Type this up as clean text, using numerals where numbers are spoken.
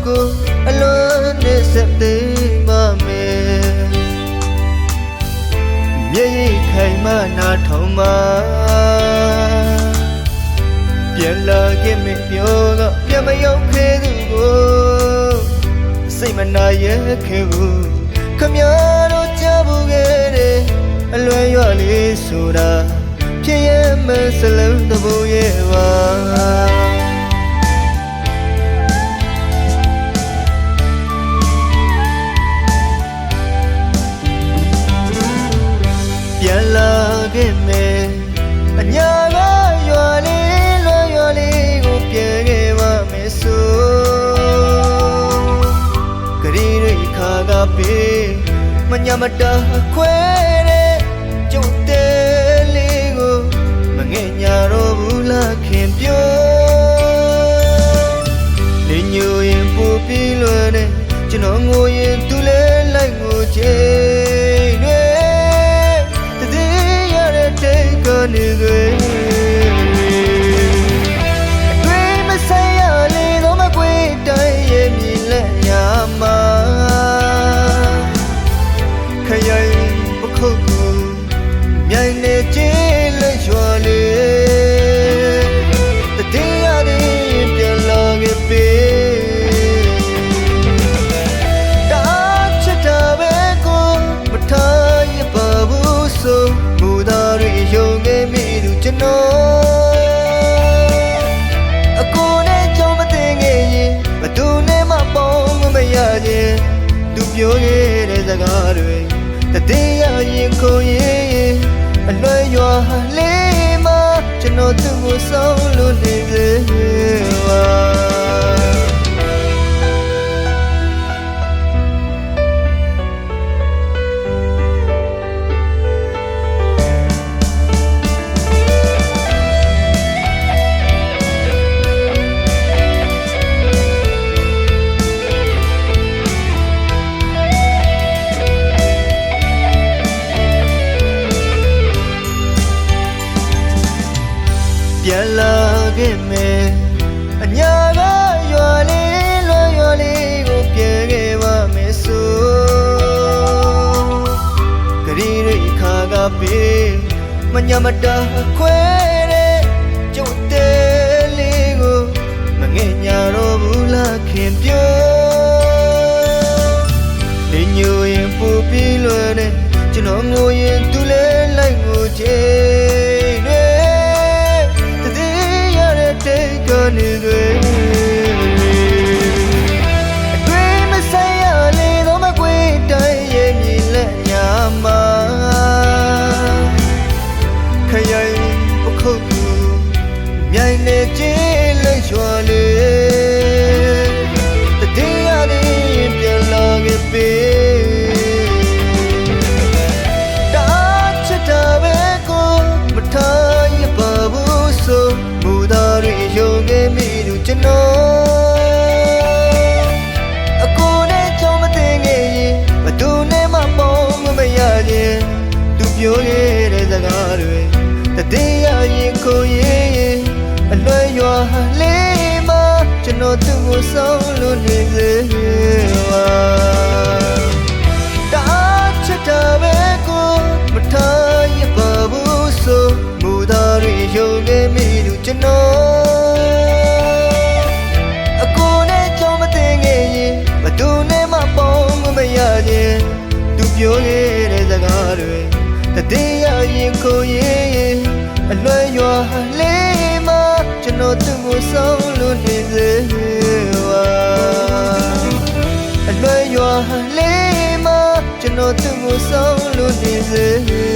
ကိုအလွန်နဲ့ဆက်သိမ်းပါမယ်မျက်ရည်ခိုင်မှနာထောင်မှာပြန်လာခဲ့မပြောကပြန်မရောက်ခဲ့သူကိုစိတ်မနာရဲခဲ့ဘူးခမရတို့ကြားဘူးခဲ့တဲ့အလွယ်ရွာလေးဆိုတာဖြစ်ရမစလုံးတဘူရဲ့ပါပြန်လာခဲ့မယ်အညာကရွာလေးလွယ်ရွာလေးကိုပြန်ခဲ့ပါမယ်ဆိုဂရီရိခါကပေးမညာမတာခွဲတဲ့ကျုပ်တဲ့လေးကိုမငဲ့ညာတော့ဘူးလားခင်ပြောလေညိုရင်ပူပြီးလွယ်တဲ့ကျွန်တော်ငိုရင်သူလဲလိုက်ငိုချေနေတွေအတွင်းမဆိုင်ရလေတော့မကွေးတိုင်းရဲ့မြည်လက်ညာမှာခရိုင်ပခုတ်ကိုမြိုင်နေကျင်းလက်ရွာလေတည်ရတဲ့ပြန်လာခဲ့ပေတာချစ်တာပဲကိုမထားရပါဘူးဆိုမူသားတွေယုံကျွန်တော်အကိုနဲ့ကြောင့်မသိငယ်ရင်ဘသူနဲ့မှပေါင်းမရခြင်းသူပြောခဲ့တဲ့စကားတွေတည်ရရင်ကိုရင်အလွယ်ရွာလေးမှာကျွန်တော်သူ့ကိုဆောင်လို့နေစေပါပြန်လာခဲ့မယ်အညာကရွာလေးလွယ်ရွာလေးကိုပြန်ခဲ့ပါမယ်ဆိုဂရီရိခါကပေးမညာမတာခွဲတဲ့ကျုပ်တဲ့လေးကိုမငဲ့ညာတော့ဘူးလားခင်ပြောလေညိုရင်ပူပြီးလွယ်တဲ့ကျွန်တော်ငိုရင်သူလဲလိုက်ငိုချေနေတွေအတွင်းမဆိုင်ရလေတော့မကွေးတိုင်းရဲ့မြည်လက်ညာမှာခရိုင်ပခုတ်ကိုမြိုင်နေကျင်းလက်ရွာလေတည်ရတဲ့ပြန်လာခဲ့ပေတာချစ်တာပဲကိုမထားရပါဘူးဆိုမူသားတွေယုံခဲ့မိသူကျွန်တော်အကိုနဲ့ကြောင့်မသိငယ်ရင်ဘသူနဲ့မှပေါင်းမရခြင်းသူပြောခဲ့တဲ့စကားတွေတည်ရရင်ကိုရင်အလွယ်ရွာလေးမှာကျွန်တော်သူ့ကိုဆောင်လို့နေစေပါတာချစ်တာပဲကိုမထားရပါဘူးဆိုမူသားတွေယုံခဲ့မိသူကျွန်တော်သူပြောခဲ့တဲ့စကားတွေတည်ရရင်ကိုရင်အလွယ်ရွာလေးမှာကျွန်တော်သူ့ကိုဆောင်လို့နေစေပါအလွယ်ရွာလေးမှာကျွန်တော်သူ့ကိုဆောင်လို့နေစေ